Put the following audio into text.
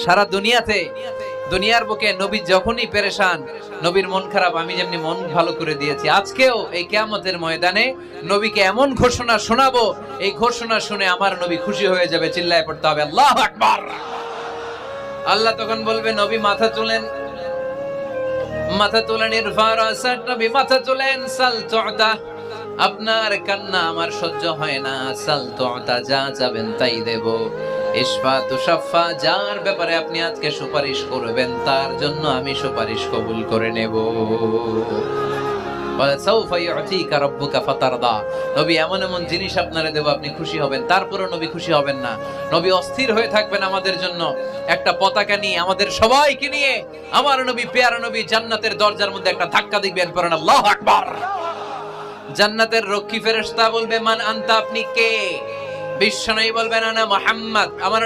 সারা দুনিয়ার বুকে নবী যখনই পেরেশান, নবীর মন খারাপ, আমি যেমনি মন ভালো করে দিয়েছি, আজকেও এই কিয়ামতের ময়দানে নবীকে এমন ঘোষণা শোনাবো, এই ঘোষণা শুনে আমার নবী খুশি হয়ে যাবে। চিল্লায় পড়তে হবে আল্লাহু আকবার। আল্লাহ তখন বলবে, নবী মাথা তুলেন, মাথা তুলেন, ইরফা রাসাক, নবী মাথা তুলেন, সাল তু'তা, আপনার কান্না আমার সহ্য হয় না, সাল তু'তা, যা চাবেন তাই দেব। ইশফা তুশাফা, যার ব্যাপারে আপনি আজকে সুপারিশ করবেন তার জন্য আমি সুপারিশ কবুল করে নেব। বলে সাউফা ইউতিকা রাব্বুকা ফাতারদা, নবী এমন এমন জিনিস আপনারে দেব আপনি খুশি হবেন। তারপরে নবী খুশি হবেন না, নবী অস্থির হয়ে থাকবেন আমাদের জন্য। একটা পতাকা নিয়ে, আমাদের সবাইকে নিয়ে আমার নবী, পেয়ারা নবী জান্নাতের দরজার মধ্যে একটা ধাক্কা দিবেন, পড়েন আল্লাহু আকবার। জান্নাতের রক্ষী ফেরেশতা বলবে, মান আনতা, আপনি কে? বিশ্বনবী বলবেন, আনা মুহাম্মদ, আমার